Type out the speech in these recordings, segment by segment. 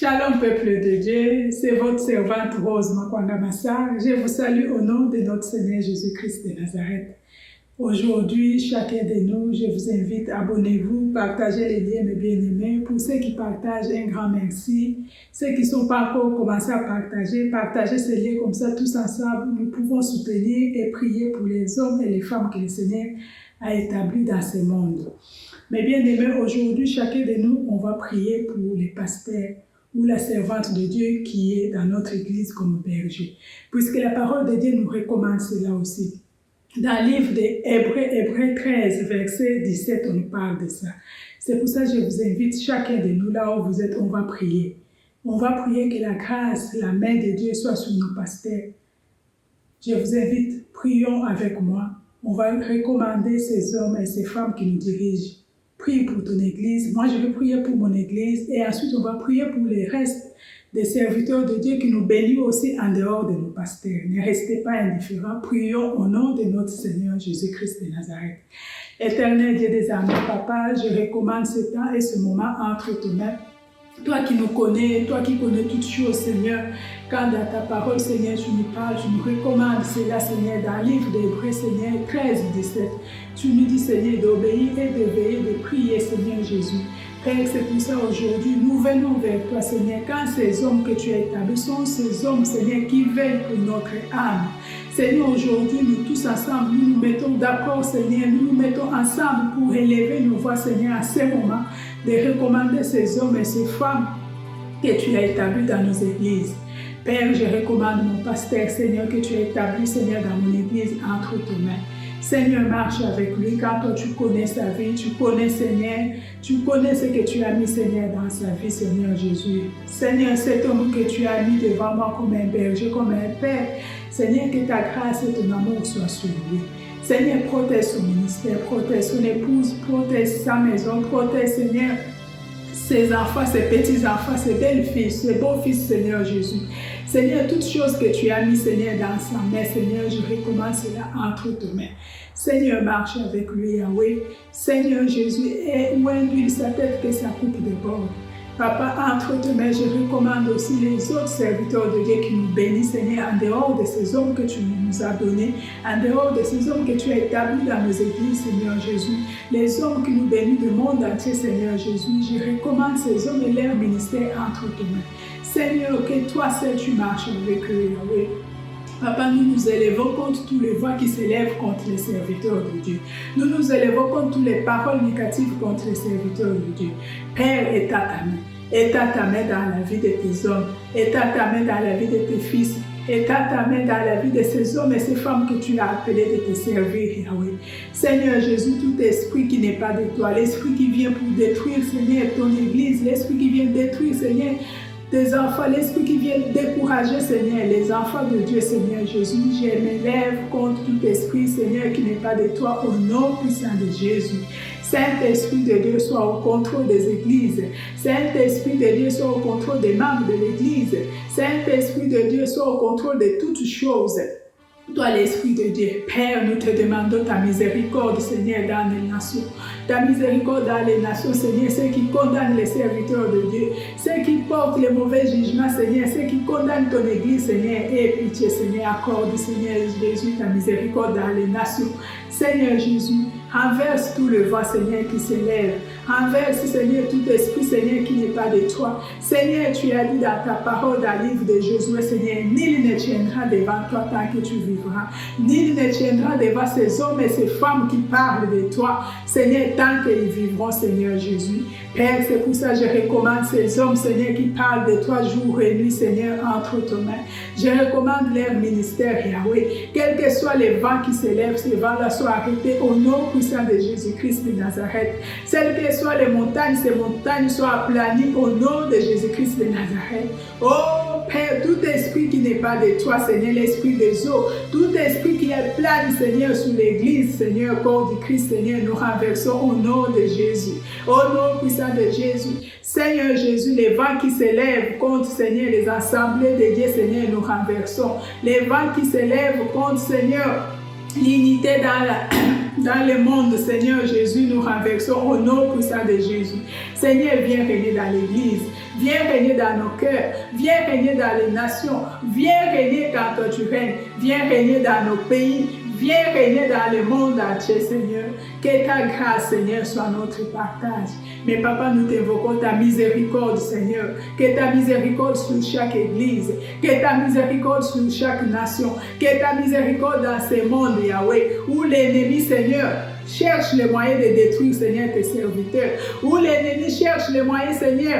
Shalom peuple de Dieu, c'est votre servante Rose Makwanga-Massa. Je vous salue au nom de notre Seigneur Jésus-Christ de Nazareth. Aujourd'hui, chacun de nous, je vous invite, abonnez-vous, partagez les liens mes bien-aimés. Pour ceux qui partagent, un grand merci. Ceux qui ne sont pas encore commencés à partagez ces liens comme ça, tous ensemble. Nous pouvons soutenir et prier pour les hommes et les femmes que le Seigneur a établis dans ce monde. Mes bien-aimés, aujourd'hui, chacun de nous, on va prier pour les pasteurs ou la servante de Dieu qui est dans notre église comme berger. Puisque la parole de Dieu nous recommande cela aussi. Dans le livre d'Hébreux 13, verset 17, on nous parle de ça. C'est pour ça que je vous invite, chacun de nous, là où vous êtes, on va prier. On va prier que la grâce, la main de Dieu soit sur nos pasteurs. Je vous invite, prions avec moi. On va recommander ces hommes et ces femmes qui nous dirigent. Prie pour ton église. Moi, je vais prier pour mon église. Et ensuite, on va prier pour les restes des serviteurs de Dieu qui nous bénissent aussi en dehors de nos pasteurs. Ne restez pas indifférents. Prions au nom de notre Seigneur Jésus-Christ de Nazareth. Éternel Dieu des armées, Papa, je recommande ce temps et ce moment entre tes mains. Toi qui nous connais, toi qui connais toutes choses, Seigneur, quand dans ta parole, Seigneur, tu nous parles, tu nous recommandes cela, Seigneur, dans le livre d'Hébreux, Seigneur, 13, 17. Tu nous dis, Seigneur, d'obéir et de veiller, de prier, Seigneur Jésus. Père, c'est pour ça aujourd'hui, nous venons vers toi, Seigneur, quand ces hommes que tu as établis sont ces hommes, Seigneur, qui veillent pour notre âme. Seigneur, aujourd'hui, nous tous ensemble, nous nous mettons d'accord, Seigneur, nous nous mettons ensemble pour élever nos voix, Seigneur, à ce moment, de recommander ces hommes et ces femmes que tu as établis dans nos églises. Père, je recommande mon pasteur, Seigneur, que tu as établi, Seigneur, dans mon église, entre tes mains. Seigneur, marche avec lui, car toi tu connais sa vie, tu connais, Seigneur, tu connais ce que tu as mis, Seigneur, dans sa vie, Seigneur Jésus. Seigneur, cet homme que tu as mis devant moi comme un berger, comme un père, Seigneur, que ta grâce et ton amour soient sur lui. Seigneur, protège son ministère, protège son épouse, protège sa maison, protège, Seigneur, ses enfants, ses petits-enfants, ses belles-fils, ses beaux-fils, Seigneur Jésus. Seigneur, toutes choses que tu as mis, Seigneur, dans sa main, Seigneur, je recommande cela entre tes mains. Seigneur, marche avec lui, Yahweh. Seigneur Jésus, et oint-lui sa tête que sa coupe déborde. Papa, entre tes mains, je recommande aussi les autres serviteurs de Dieu qui nous bénissent, Seigneur, en dehors de ces hommes que tu nous as donnés, en dehors de ces hommes que tu as établis dans nos églises, Seigneur Jésus, les hommes qui nous bénissent du monde entier, Seigneur Jésus, je recommande ces hommes et leur ministère entre tes mains. Seigneur, que toi seul tu marches avec eux, Yahweh. Papa, nous nous élevons contre tous les voix qui s'élèvent contre les serviteurs de Dieu. Nous nous élevons contre toutes les paroles négatives contre les serviteurs de Dieu. Père, étends ta main. Étends ta main dans la vie de tes hommes. Étends ta main dans la vie de tes fils. Étends ta main dans la vie de ces hommes et ces femmes que tu as appelés de te servir, Yahweh. Seigneur Jésus, tout esprit qui n'est pas de toi, l'esprit qui vient pour détruire, Seigneur, ton église, l'esprit qui vient détruire, Seigneur, tes enfants, l'esprit qui vient décourager, Seigneur, les enfants de Dieu, Seigneur Jésus, je m'élève contre tout esprit, Seigneur, qui n'est pas de toi, au nom puissant de Jésus. Saint-Esprit de Dieu soit au contrôle des églises. Saint-Esprit de Dieu soit au contrôle des membres de l'église. Saint-Esprit de Dieu soit au contrôle de toutes choses. Toi, l'Esprit de Dieu, Père, nous te demandons ta miséricorde, Seigneur, dans les nations. Ta miséricorde dans les nations, Seigneur, ceux qui condamnent les serviteurs de Dieu, ceux qui portent les mauvais jugements, Seigneur, ceux qui condamnent ton Église, Seigneur, aie pitié, Seigneur, accorde, Seigneur Jésus, ta miséricorde dans les nations. Seigneur Jésus, renverse tout le vent, Seigneur, qui s'élève. Renverse, Seigneur, tout esprit, Seigneur, qui n'est pas de toi. Seigneur, tu as dit dans ta parole, dans le livre de Josué, Seigneur, nul ne tiendra devant toi tant que tu vivras. Nul ne tiendra devant ces hommes et ces femmes qui parlent de toi, Seigneur, tant qu'ils vivront, Seigneur Jésus. Père, c'est pour ça que je recommande ces hommes, Seigneur, qui parlent de toi jour et nuit, Seigneur, entre tes mains. Je recommande leur ministère, Yahweh. Quels que soient les vents qui s'élèvent, ces vents-là soient arrêtés au nom puissant de Jésus-Christ de Nazareth. Quelles que soient les montagnes, ces montagnes soient aplanies au nom de Jésus-Christ de Nazareth. Oh Père, tout esprit qui n'est pas de toi, Seigneur, l'esprit des eaux, tout esprit qui est plane, Seigneur, sur l'église, Seigneur, corps du Christ, Seigneur, nous renversons au nom de Jésus. Au nom puissant de Jésus. Seigneur Jésus, les vents qui s'élèvent contre, Seigneur, les assemblées de Dieu, Seigneur, nous renversons. Les vents qui s'élèvent contre, Seigneur, l'unité dans le monde, Seigneur Jésus, nous renversons au nom puissant de Jésus. Seigneur, viens régner dans l'Église. Viens régner dans nos cœurs. Viens régner dans les nations. Viens régner quand toi tu règnes. Viens régner dans nos pays. Viens régner dans le monde entier, Seigneur. Que ta grâce, Seigneur, soit notre partage. Mais papa, nous t'invoquons ta miséricorde, Seigneur. Que ta miséricorde sur chaque église. Que ta miséricorde sur chaque nation. Que ta miséricorde dans ce monde, Yahweh, où l'ennemi, Seigneur, cherche les moyens de détruire, Seigneur, tes serviteurs. Où l'ennemi cherche les moyens, Seigneur,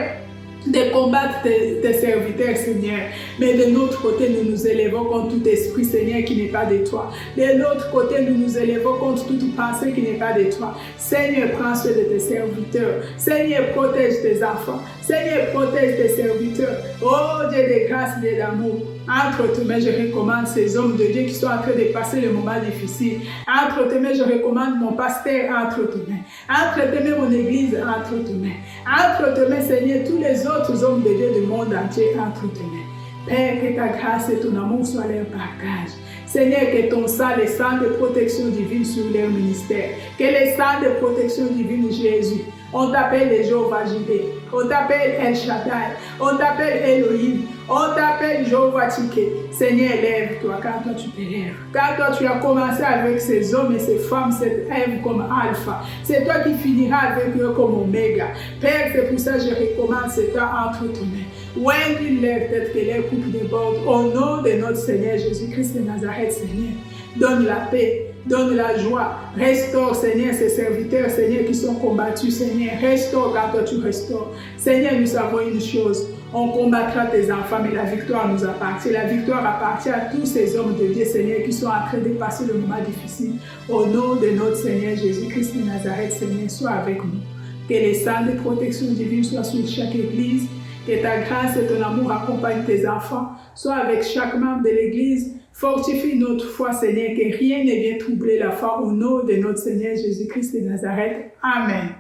de combattre tes serviteurs, Seigneur. Mais de notre côté, nous nous élevons contre tout esprit, Seigneur, qui n'est pas de toi. De l'autre côté, nous nous élevons contre toute pensée qui n'est pas de toi. Seigneur, prends soin de tes serviteurs. Seigneur, protège tes enfants. Seigneur, protège tes serviteurs. Oh Dieu de grâce et d'amour. Entre tes mains, je recommande ces hommes de Dieu qui sont en train de passer le moment difficile. Entre tes mains, je recommande mon pasteur entre tes mains. Entre tes mains, mon église entre tes mains. Entre tes mains, Seigneur, tous les autres hommes de Dieu du monde entier entre tes mains. Père, que ta grâce et ton amour soient leur partage. Seigneur, que ton sang, les sangs de protection divine sur leur ministère. Que les sangs de protection divine, Jésus. On t'appelle les Jéhovah Jireh. On t'appelle El Shaddai. On t'appelle Elohim. On t'appelle Jéhovah Tiké. Seigneur, lève-toi car toi tu t'élèves. Car toi tu as commencé avec ces hommes et ces femmes, cette Ève comme Alpha. C'est toi qui finiras avec eux comme Oméga. Père, c'est pour ça que je recommande ce temps entre tes mains. Oindre leur tête, que leur coupe déborde. Au nom de notre Seigneur Jésus-Christ de Nazareth, Seigneur, donne la paix. Donne la joie. Restaure, Seigneur, ces serviteurs, Seigneur, qui sont combattus, Seigneur. Restaure car toi tu restaures. Seigneur, nous savons une chose. On combattra tes enfants, mais la victoire nous appartient. La victoire appartient à tous ces hommes de Dieu, Seigneur, qui sont en train de passer le moment difficile. Au nom de notre Seigneur Jésus-Christ de Nazareth, Seigneur, sois avec nous. Que les sangs de protection divine soient sur chaque église. Que ta grâce et ton amour accompagnent tes enfants. Sois avec chaque membre de l'église. Fortifie notre foi, Seigneur, que rien ne vienne troubler la foi au nom de notre Seigneur Jésus-Christ de Nazareth. Amen.